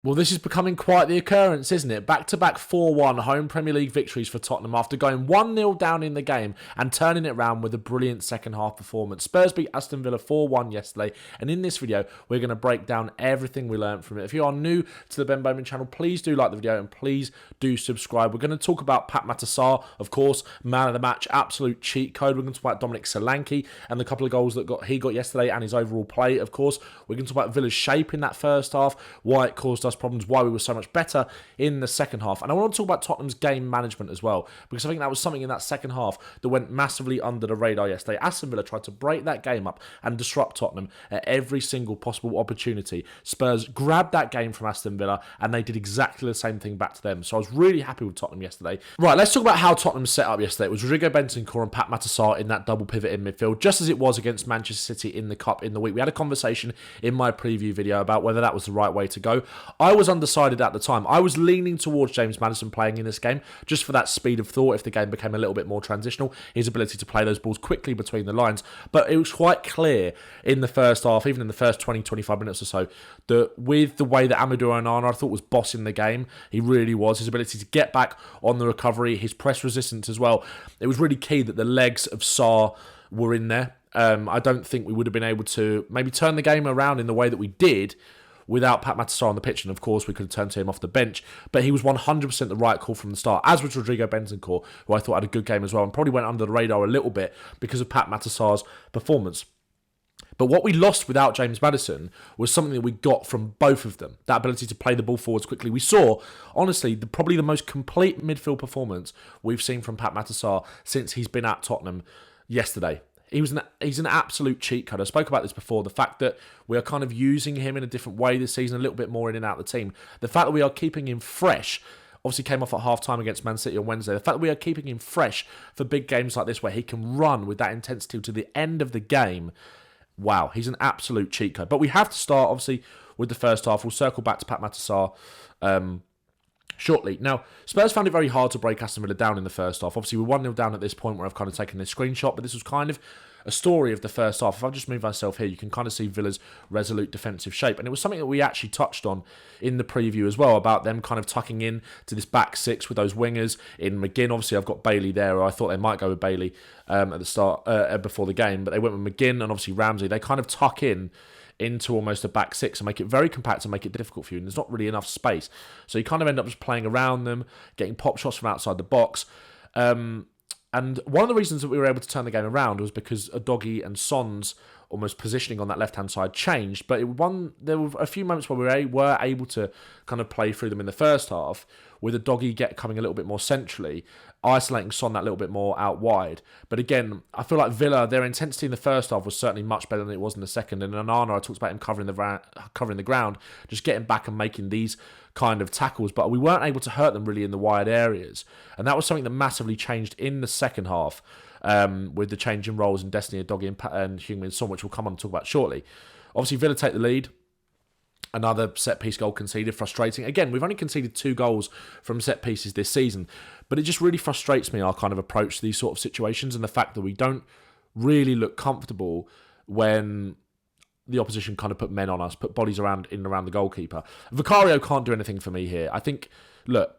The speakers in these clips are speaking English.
Well, this is becoming quite the occurrence, isn't it? Back-to-back 4-1 home Premier League victories for Tottenham after going 1-0 down in the game and turning it around with a brilliant second-half performance. Spurs beat Aston Villa 4-1 yesterday, and in this video, we're going to break down everything we learned from it. If you are new to the Ben Bowman channel, please do like the video and please do subscribe. We're going to talk about Pape Matar Sarr, of course, man of the match, absolute cheat code. We're going to talk about Dominic Solanke and the couple of goals that he got yesterday and his overall play, of course. We're going to talk about Villa's shape in that first half, why it caused us problems, why we were so much better in the second half. And I want to talk about Tottenham's game management as well, because I think that was something in that second half that went massively under the radar yesterday. Aston Villa tried to break that game up and disrupt Tottenham at every single possible opportunity. Spurs grabbed that game from Aston Villa and they did exactly the same thing back to them. So I was really happy with Tottenham yesterday. Right, let's talk about how Tottenham set up yesterday. It was Rodrigo Bentancur and Pape Matar Sarr in that double pivot in midfield, just as it was against Manchester City in the Cup in the week. We had a conversation in my preview video about whether that was the right way to go. I was undecided at the time. I was leaning towards James Maddison playing in this game, just for that speed of thought if the game became a little bit more transitional, his ability to play those balls quickly between the lines. But it was quite clear in the first half, even in the first 20-25 minutes or so, that with the way that Amadou Onana, I thought, was bossing the game, he really was. His ability to get back on the recovery, his press resistance as well. It was really key that the legs of Sarr were in there. I don't think we would have been able to maybe turn the game around in the way that we did without Pape Matar Sarr on the pitch, and of course we could have turned to him off the bench, but he was 100% the right call from the start, as was Rodrigo Bentancur, who I thought had a good game as well, and probably went under the radar a little bit because of Pape Matar Sarr's performance. But what we lost without James Maddison was something that we got from both of them, that ability to play the ball forwards quickly. We saw, honestly, probably the most complete midfield performance we've seen from Pape Matar Sarr since he's been at Tottenham yesterday. He's an absolute cheat code. I spoke about this before, the fact that we are kind of using him in a different way this season, a little bit more in and out of the team. The fact that we are keeping him fresh, obviously came off at half-time against Man City on Wednesday. The fact that we are keeping him fresh for big games like this where he can run with that intensity to the end of the game, wow, he's an absolute cheat code. But we have to start, obviously, with the first half. We'll circle back to Pape Matar Sarr shortly. Now, Spurs found it very hard to break Aston Villa down in the first half. Obviously, we're 1-0 down at this point where I've kind of taken this screenshot, but this was kind of a story of the first half. If I just move myself here, you can kind of see Villa's resolute defensive shape. And it was something that we actually touched on in the preview as well, about them kind of tucking in to this back six with those wingers. In McGinn, obviously, I've got Bailey there, or I thought they might go with Bailey at the start, before the game, but they went with McGinn and obviously Ramsey. They kind of tuck in into almost a back six and make it very compact and make it difficult for you, and there's not really enough space. So you kind of end up just playing around them, getting pop shots from outside the box. And one of the reasons that we were able to turn the game around was because Udogie and Son's almost positioning on that left-hand side changed, but there were a few moments where we were able to kind of play through them in the first half, with Udogie coming a little bit more centrally, isolating Son that little bit more out wide. But again, I feel like Villa, their intensity in the first half was certainly much better than it was in the second. And Onana, I talked about him covering the ground, just getting back and making these kind of tackles. But we weren't able to hurt them really in the wide areas. And that was something that massively changed in the second half, with the change in roles in Destiny Udogie and Heung-Min Son, which we'll come on and talk about shortly. Obviously, Villa take the lead. Another set-piece goal conceded, frustrating. Again, we've only conceded 2 goals from set pieces this season, but it just really frustrates me, our kind of approach to these sort of situations, and the fact that we don't really look comfortable when the opposition kind of put men on us, put bodies around the goalkeeper. Vicario can't do anything for me here. I think, look,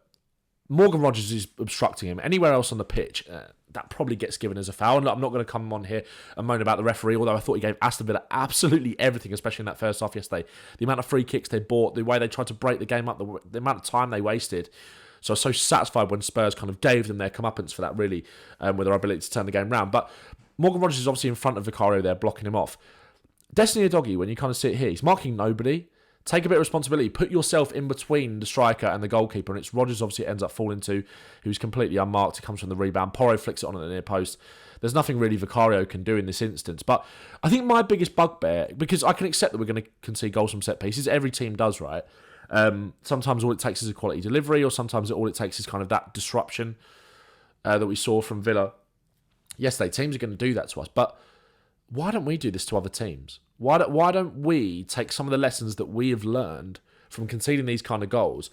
Morgan Rogers is obstructing him. Anywhere else on the pitch, that probably gets given as a foul. And I'm not going to come on here and moan about the referee, although I thought he gave Aston Villa absolutely everything, especially in that first half yesterday. The amount of free kicks they bought, the way they tried to break the game up, the amount of time they wasted. So I was so satisfied when Spurs kind of gave them their comeuppance for that, really, with their ability to turn the game round. But Morgan Rogers is obviously in front of Vicario there, blocking him off. Destiny Udogie, when you kind of sit here, he's marking nobody. Take a bit of responsibility. Put yourself in between the striker and the goalkeeper. And it's Rodgers obviously ends up falling to, who's completely unmarked. He comes from the rebound. Porro flicks it on at the near post. There's nothing really Vicario can do in this instance. But I think my biggest bugbear, because I can accept that we're going to concede goals from set pieces. Every team does, right? Sometimes all it takes is a quality delivery, or sometimes all it takes is kind of that disruption that we saw from Villa yesterday. Teams are going to do that to us. But why don't we do this to other teams? Why don't we take some of the lessons that we have learned from conceding these kind of goals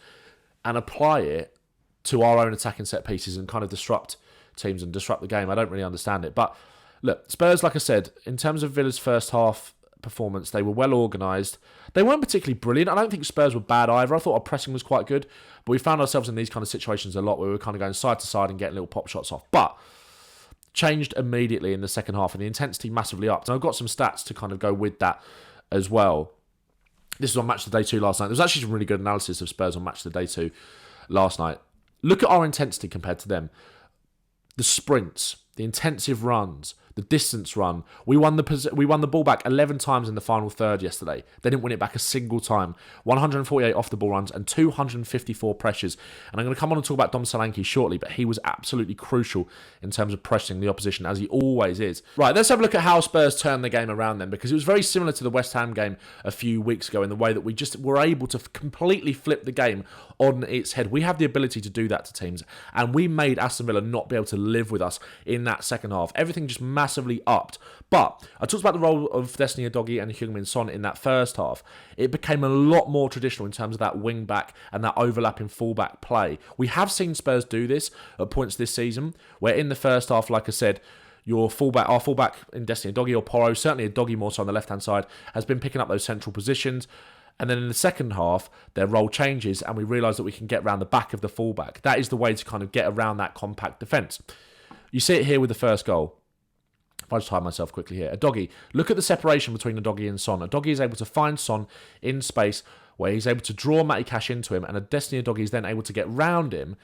and apply it to our own attacking set pieces and kind of disrupt teams and disrupt the game? I don't really understand it. But look, Spurs, like I said, in terms of Villa's first half, performance. They were well organised. They weren't particularly brilliant. I don't think Spurs were bad either. I thought our pressing was quite good. But we found ourselves in these kind of situations a lot where we were kind of going side to side and getting little pop shots off. But changed immediately in the second half and the intensity massively upped. And I've got some stats to kind of go with that as well. This was on Match of the Day 2 last night. There was actually some really good analysis of Spurs on Match of the Day 2 last night. Look at our intensity compared to them. The sprints, the intensive runs, the distance run. We won the ball back 11 times in the final third yesterday. They didn't win it back a single time. 148 off the ball runs and 254 pressures. And I'm going to come on and talk about Dom Solanke shortly, but he was absolutely crucial in terms of pressuring the opposition, as he always is. Right, let's have a look at how Spurs turned the game around then, because it was very similar to the West Ham game a few weeks ago in the way that we just were able to completely flip the game on its head. We have the ability to do that to teams, and we made Aston Villa not be able to live with us in that second half. Everything just massively upped. But I talked about the role of Destiny Udogie and Heung-Min Son in that first half. It became a lot more traditional in terms of that wing back and that overlapping fullback play. We have seen Spurs do this at points this season, where in the first half, like I said, our fullback in Destiny Udogie or Porro, certainly Udogie more so on the left-hand side, has been picking up those central positions. And then in the second half, their role changes and we realise that we can get around the back of the fullback. That is the way to kind of get around that compact defence. You see it here with the first goal. If I just hide myself quickly here. Udogie, look at the separation between Udogie and Son. Udogie is able to find Son in space where he's able to draw Matty Cash into him, and a Destiny Udogie is then able to get round him.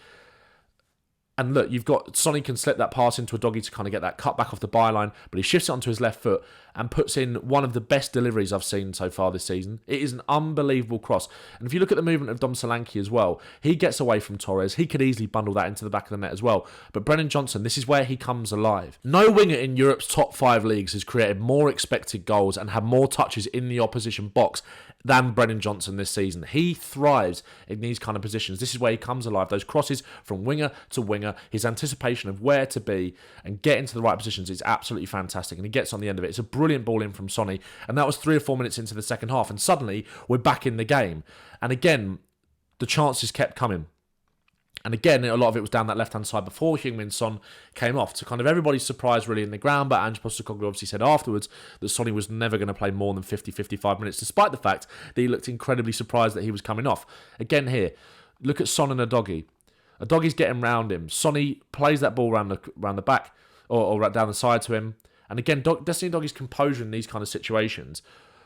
And look, you've got Sonny can slip that pass into Udogie to kind of get that cut back off the byline, but he shifts it onto his left foot and puts in one of the best deliveries I've seen so far this season. It is an unbelievable cross. And if you look at the movement of Dom Solanke as well, he gets away from Torres. He could easily bundle that into the back of the net as well. But Brennan Johnson, this is where he comes alive. No winger in Europe's top 5 leagues has created more expected goals and had more touches in the opposition box than Brennan Johnson this season. He thrives in these kind of positions. This is where he comes alive. Those crosses from winger to winger, his anticipation of where to be and get into the right positions is absolutely fantastic. And he gets on the end of it. It's a brilliant ball in from Sonny. And that was 3 or 4 minutes into the second half. And suddenly we're back in the game. And again, the chances kept coming. And again, a lot of it was down that left-hand side before Heung-Min Son came off, to kind of everybody's surprise really in the ground. But Ange Postecoglou obviously said afterwards that Sonny was never going to play more than 50-55 minutes, despite the fact that he looked incredibly surprised that he was coming off. Again here, look at Son and Udogie. Udogie's getting round him. Sonny plays that ball around the back or down the side to him. And again, Destiny Udogie's composure in these kind of situations,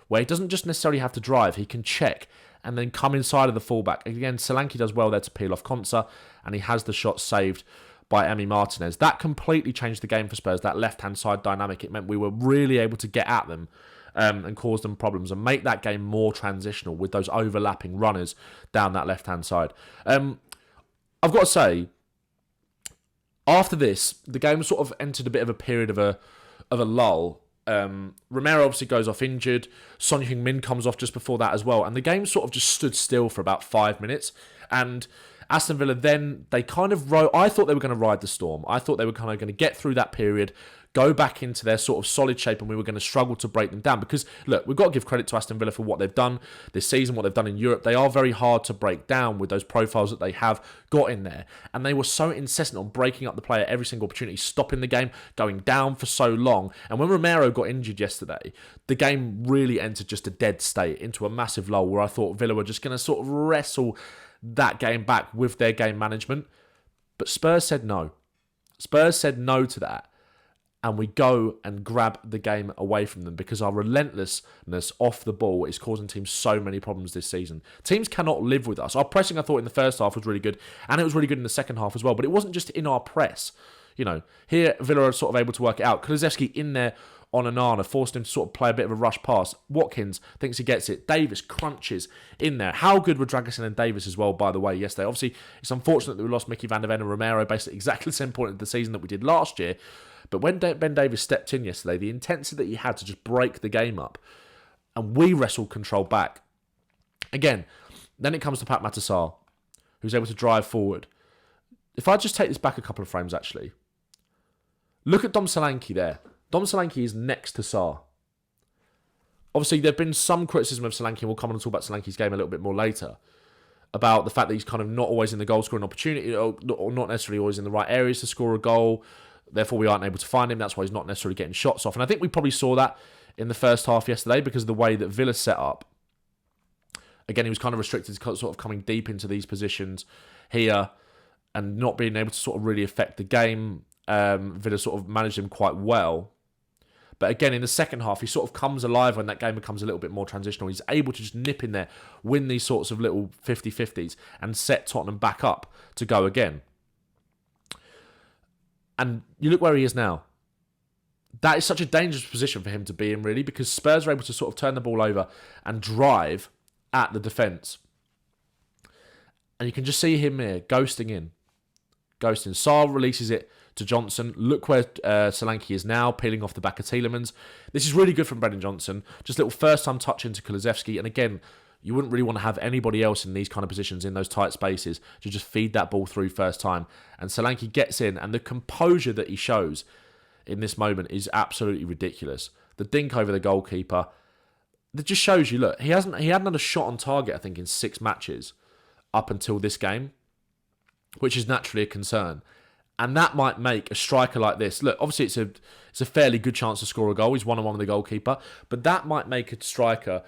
where he doesn't just necessarily have to drive, he can check and then come inside of the fullback. Again, Solanke does well there to peel off Konsa, and he has the shot saved by Emi Martinez. That completely changed the game for Spurs, that left-hand side dynamic. It meant we were really able to get at them and cause them problems and make that game more transitional with those overlapping runners down that left-hand side. I've got to say, after this, the game sort of entered a bit of a period of a lull. Romero obviously goes off injured. Son Heung-Min comes off just before that as well. And the game sort of just stood still for about 5 minutes. And Aston Villa then, they kind of I thought they were going to ride the storm. I thought they were kind of going to get through that period, go back into their sort of solid shape, and we were going to struggle to break them down. Because, look, we've got to give credit to Aston Villa for what they've done this season, what they've done in Europe. They are very hard to break down with those profiles that they have got in there. And they were so insistent on breaking up the play at every single opportunity, stopping the game, going down for so long. And when Romero got injured yesterday, the game really entered just a dead state into a massive lull where I thought Villa were just going to sort of wrestle that game back with their game management. But Spurs said no. Spurs said no to that. And we go and grab the game away from them because our relentlessness off the ball is causing teams so many problems this season. Teams cannot live with us. Our pressing, I thought, in the first half was really good, and it was really good in the second half as well. But it wasn't just in our press. You know, here Villa are sort of able to work it out. Kulusevski in there on Onana, forced him to sort of play a bit of a rush pass. Watkins thinks he gets it. Davis crunches in there. How good were Dragusin and Davis as well, by the way, yesterday? Obviously, it's unfortunate that we lost Mickey van der Ven and Romero basically exactly the same point of the season that we did last year. But when Ben Davies stepped in yesterday, the intensity that he had to just break the game up, and we wrestled control back. Again, then it comes to Pape Matar Sarr, who's able to drive forward. If I just take this back a couple of frames, actually, look at Dom Solanke there. Dom Solanke is next to Sarr. Obviously, there have been some criticism of Solanke, and we'll come on and talk about Solanke's game a little bit more later, about the fact that he's kind of not always in the goal-scoring opportunity, or not necessarily always in the right areas to score a goal. Therefore, we aren't able to find him. That's why he's not necessarily getting shots off. And I think we probably saw that in the first half yesterday because of the way that Villa set up. Again, he was kind of restricted to sort of coming deep into these positions here and not being able to sort of really affect the game. Villa sort of managed him quite well. But again, in the second half, he sort of comes alive when that game becomes a little bit more transitional. He's able to just nip in there, win these sorts of little 50-50s and set Tottenham back up to go again. And you look where he is now. That is such a dangerous position for him to be in, really, because Spurs are able to sort of turn the ball over and drive at the defence. And you can just see him here, ghosting in. Sarr releases it to Johnson. Look where Solanke is now, peeling off the back of Tielemans. This is really good from Brennan Johnson. Just a little first-time touch into Kulusevski. And again, you wouldn't really want to have anybody else in these kind of positions, in those tight spaces, to just feed that ball through first time. And Solanke gets in, and the composure that he shows in this moment is absolutely ridiculous. The dink over the goalkeeper, that just shows you, look, he hadn't had a shot on target, I think, in 6 matches up until this game, which is naturally a concern. And that might make a striker like this, look, obviously it's a fairly good chance to score a goal. He's 1-on-1 with the goalkeeper. But that might make a striker,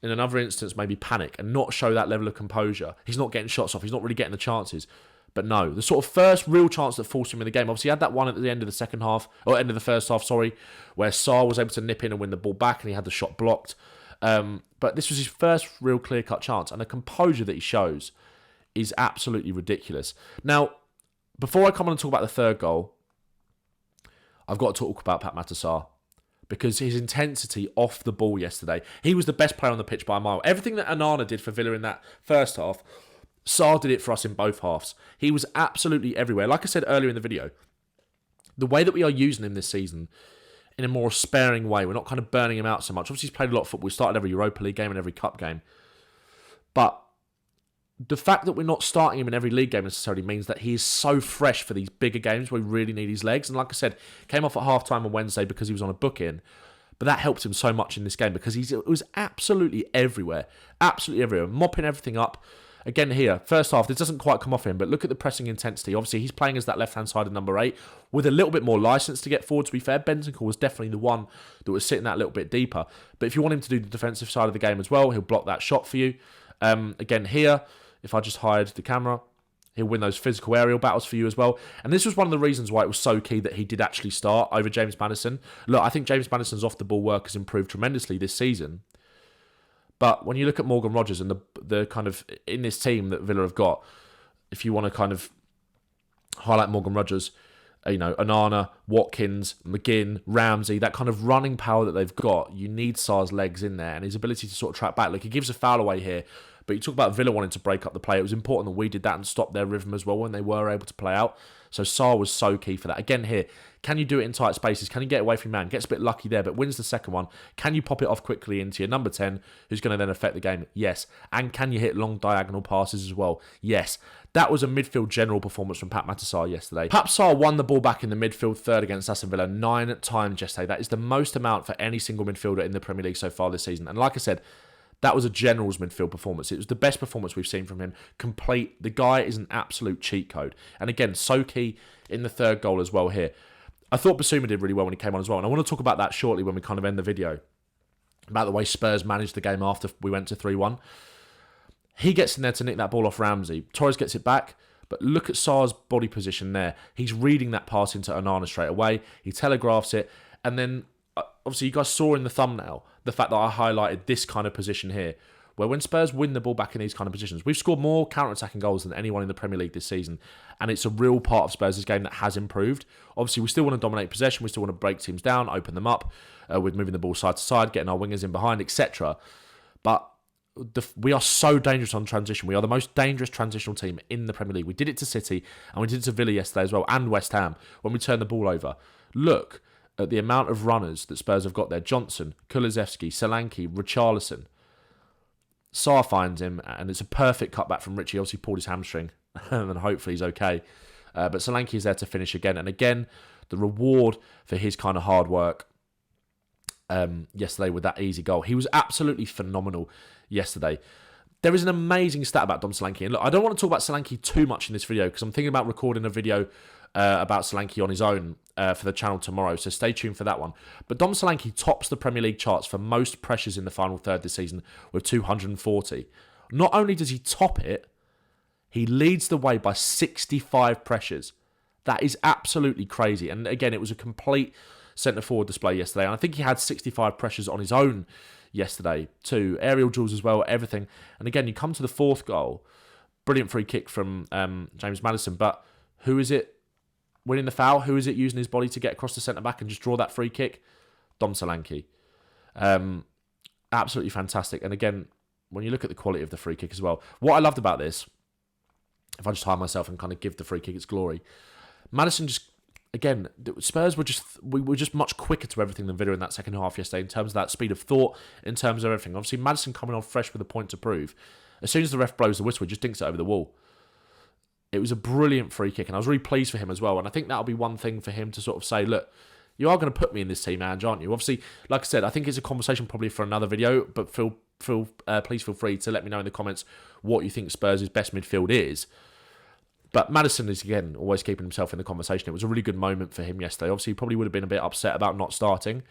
in another instance, maybe panic and not show that level of composure. He's not getting shots off. He's not really getting the chances. But no, the sort of first real chance that forced him in the game, obviously he had that one at the end of the second half, or end of the first half, sorry, where Sarr was able to nip in and win the ball back and he had the shot blocked. But this was his first real clear-cut chance. And the composure that he shows is absolutely ridiculous. Now, before I come on and talk about the third goal, I've got to talk about Pape Matar Sarr, because his intensity off the ball yesterday, he was the best player on the pitch by a mile. Everything that Onana did for Villa in that first half, Sarr did it for us in both halves. He was absolutely everywhere. Like I said earlier in the video, the way that we are using him this season in a more sparing way, we're not kind of burning him out so much. Obviously, he's played a lot of football. He started every Europa League game and every Cup game. But the fact that we're not starting him in every league game necessarily means that he is so fresh for these bigger games where we really need his legs. And like I said, came off at half-time on Wednesday because he was on a book-in. But that helped him so much in this game because he was absolutely everywhere. Absolutely everywhere. Mopping everything up. Again here, first half, this doesn't quite come off him, but look at the pressing intensity. Obviously, he's playing as that left-hand side of number 8 with a little bit more licence to get forward, to be fair. Bentancur was definitely the one that was sitting that little bit deeper. But if you want him to do the defensive side of the game as well, he'll block that shot for you. Again here, if I just hide the camera, he'll win those physical aerial battles for you as well. And this was one of the reasons why it was so key that he did actually start over James Maddison. Look, I think James Maddison's off-the-ball work has improved tremendously this season. But when you look at Morgan Rogers and the kind of, in this team that Villa have got, if you want to kind of highlight Morgan Rogers, you know, Onana, Watkins, McGinn, Ramsey, that kind of running power that they've got, you need Sarr's legs in there and his ability to sort of track back. Like, he gives a foul away here, but you talk about Villa wanting to break up the play. It was important that we did that and stopped their rhythm as well when they were able to play out. So Sarr was so key for that. Again here, can you do it in tight spaces? Can you get away from man? Gets a bit lucky there, but wins the second one. Can you pop it off quickly into your number 10, who's going to then affect the game? Yes. And can you hit long diagonal passes as well? Yes. That was a midfield general performance from Pape Matar Sarr yesterday. Pape Sarr won the ball back in the midfield third against Aston Villa 9 times yesterday. That is the most amount for any single midfielder in the Premier League so far this season. And like I said, that was a general's midfield performance. It was the best performance we've seen from him. Complete. The guy is an absolute cheat code. And again, so key in the third goal as well here. I thought Basuma did really well when he came on as well. And I want to talk about that shortly when we kind of end the video. About the way Spurs managed the game after we went to 3-1. He gets in there to nick that ball off Ramsey. Torres gets it back. But look at Sarr's body position there. He's reading that pass into Onana straight away. He telegraphs it. And then, obviously, you guys saw in the thumbnail the fact that I highlighted this kind of position here, where when Spurs win the ball back in these kind of positions, we've scored more counter-attacking goals than anyone in the Premier League this season, and it's a real part of Spurs' game that has improved. Obviously, we still want to dominate possession, we still want to break teams down, open them up, with moving the ball side to side, getting our wingers in behind, etc. But we are so dangerous on transition. We are the most dangerous transitional team in the Premier League. We did it to City, and we did it to Villa yesterday as well, and West Ham, when we turned the ball over. Look at the amount of runners that Spurs have got there. Johnson, Kulusevski, Solanke, Richarlison. Sarr finds him, and it's a perfect cutback from Richie. Obviously pulled his hamstring, and hopefully he's okay. But Solanke is there to finish again. And again, the reward for his kind of hard work yesterday with that easy goal. He was absolutely phenomenal yesterday. There is an amazing stat about Dom Solanke. And look, I don't want to talk about Solanke too much in this video because I'm thinking about recording a video about Solanke on his own for the channel tomorrow, so stay tuned for that one. But Dom Solanke tops the Premier League charts for most pressures in the final third this season with 240. Not only does he top it, he leads the way by 65 pressures. That is absolutely crazy. And again, it was a complete centre-forward display yesterday. And I think he had 65 pressures on his own yesterday too. Aerial duels as well, everything. And again, you come to the fourth goal. Brilliant free kick from James Maddison. But who is it winning the foul? Who is it using his body to get across the centre-back and just draw that free kick? Dom Solanke. Absolutely fantastic. And again, when you look at the quality of the free kick as well, what I loved about this, if I just hide myself and kind of give the free kick its glory, Maddison just, again, Spurs we were just much quicker to everything than Villa in that second half yesterday in terms of that speed of thought, in terms of everything. Obviously, Maddison coming on fresh with a point to prove. As soon as the ref blows the whistle, he just dinks it over the wall. It was a brilliant free kick, and I was really pleased for him as well. And I think that'll be one thing for him to sort of say, look, you are going to put me in this team, Ange, aren't you? Obviously, like I said, I think it's a conversation probably for another video, but please feel free to let me know in the comments what you think Spurs' best midfield is. But Maddison is, again, always keeping himself in the conversation. It was a really good moment for him yesterday. Obviously, he probably would have been a bit upset about not starting.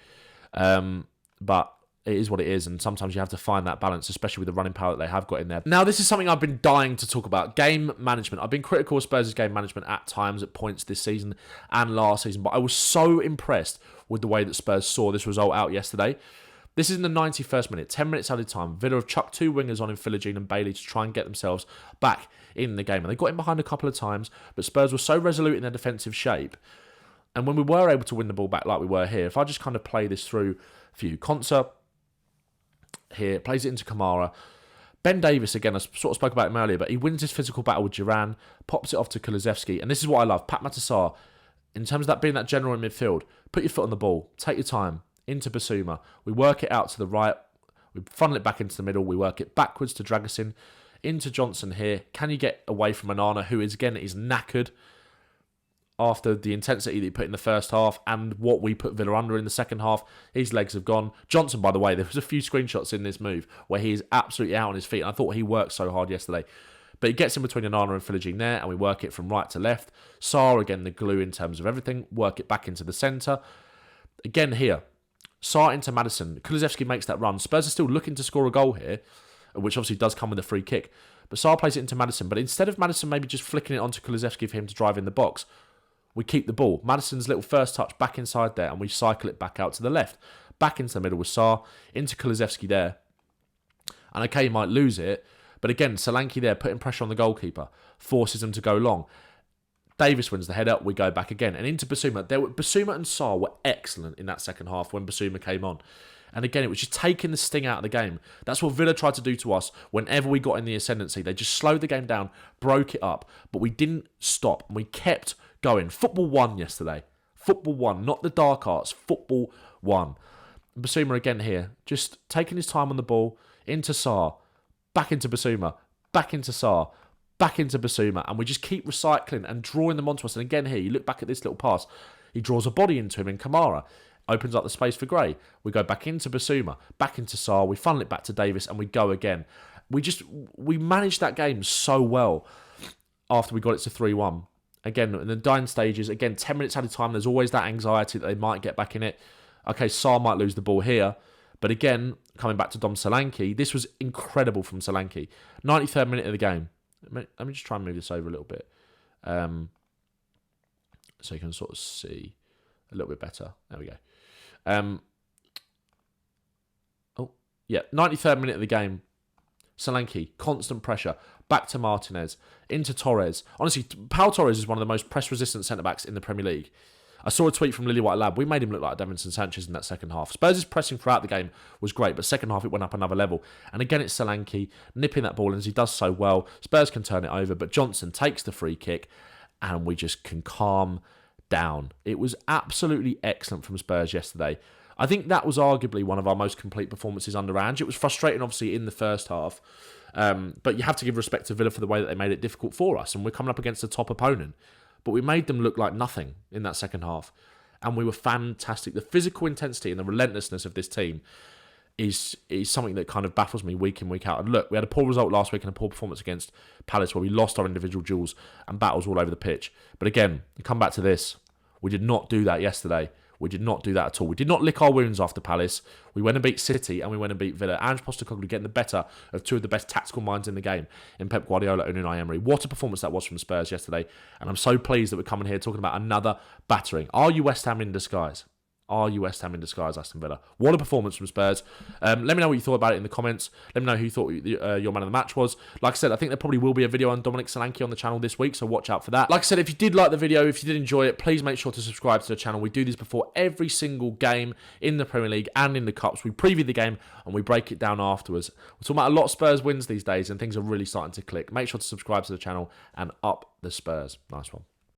But it is what it is. And sometimes you have to find that balance, especially with the running power that they have got in there. Now, this is something I've been dying to talk about. Game management. I've been critical of Spurs' game management at times, at points this season and last season. But I was so impressed with the way that Spurs saw this result out yesterday. This is in the 91st minute, 10 minutes out of time. Villa have chucked two wingers on in Philogene and Bailey to try and get themselves back in the game. And they got in behind a couple of times, but Spurs were so resolute in their defensive shape. And when we were able to win the ball back like we were here, if I just kind of play this through for you, Konsa here, plays it into Kamara. Ben Davies, again, I sort of spoke about him earlier, but he wins his physical battle with Duran, pops it off to Kulusevski. And this is what I love. Pape Matar Sarr, in terms of that being that general in midfield, put your foot on the ball, take your time. Into Basuma. We work it out to the right. We funnel it back into the middle. We work it backwards to Dragusin. Into Johnson here. Can you get away from Onana, who is, again, is knackered after the intensity that he put in the first half and what we put Villa under in the second half? His legs have gone. Johnson, by the way, there was a few screenshots in this move where he is absolutely out on his feet. And I thought he worked so hard yesterday. But he gets in between Onana and Philogene there, and we work it from right to left. Sarr, again, the glue in terms of everything. Work it back into the centre. Again here. Sarr into Maddison. Kulusevski makes that run. Spurs are still looking to score a goal here, which obviously does come with a free kick. But Sarr plays it into Maddison. But instead of Maddison maybe just flicking it onto Kulusevski for him to drive in the box, we keep the ball. Maddison's little first touch back inside there, and we cycle it back out to the left. Back into the middle with Sarr, into Kulusevski there. And okay, he might lose it. But again, Solanke there putting pressure on the goalkeeper. Forces him to go long. Davies wins the header, we go back again. And into Basuma. Basuma and Sarr were excellent in that second half when Basuma came on. And again, it was just taking the sting out of the game. That's what Villa tried to do to us whenever we got in the ascendancy. They just slowed the game down, broke it up. But we didn't stop, and we kept going. Football won yesterday. Football won, not the dark arts. Football won. Basuma again here, just taking his time on the ball, into Sarr, back into Basuma, back into Sarr, back into Basuma, and we just keep recycling and drawing them onto us. And again here, you look back at this little pass, he draws a body into him in Kamara, opens up the space for Gray. We go back into Basuma, back into Sarr, we funnel it back to Davies, and we go again. We managed that game so well after we got it to 3-1. Again, in the dying stages, again, 10 minutes at a time, there's always that anxiety that they might get back in it. Okay, Sarr might lose the ball here, but again, coming back to Dom Solanke, this was incredible from Solanke. 93rd minute of the game. Let me just try and move this over a little bit. So you can sort of see a little bit better. There we go. 93rd minute of the game. Solanke, constant pressure. Back to Martinez. Into Torres. Honestly, Pau Torres is one of the most press-resistant centre-backs in the Premier League. I saw a tweet from Lily White Lab. We made him look like Davinson Sanchez in that second half. Spurs' pressing throughout the game was great, but second half it went up another level. And again, it's Solanke nipping that ball, and as he does so well, Spurs can turn it over, but Johnson takes the free kick, and we just can calm down. It was absolutely excellent from Spurs yesterday. I think that was arguably one of our most complete performances under Ange. It was frustrating, obviously, in the first half, but you have to give respect to Villa for the way that they made it difficult for us, and we're coming up against a top opponent. But we made them look like nothing in that second half. And we were fantastic. The physical intensity and the relentlessness of this team is something that kind of baffles me week in, week out. And look, we had a poor result last week and a poor performance against Palace where we lost our individual duels and battles all over the pitch. But again, you come back to this. We did not do that yesterday. We did not do that at all. We did not lick our wounds after Palace. We went and beat City and we went and beat Villa. Ange Postecoglou getting the better of two of the best tactical minds in the game in Pep Guardiola and Unai Emery. What a performance that was from Spurs yesterday. And I'm so pleased that we're coming here talking about another battering. Are you West Ham in disguise? Are you West Ham in disguise, Aston Villa? What a performance from Spurs. Let me know what you thought about it in the comments. Let me know who you thought your man of the match was. Like I said, I think there probably will be a video on Dominic Solanke on the channel this week, so watch out for that. Like I said, if you did like the video, if you did enjoy it, please make sure to subscribe to the channel. We do this before every single game in the Premier League and in the Cups. We preview the game and we break it down afterwards. We're talking about a lot of Spurs wins these days and things are really starting to click. Make sure to subscribe to the channel and up the Spurs. Nice one.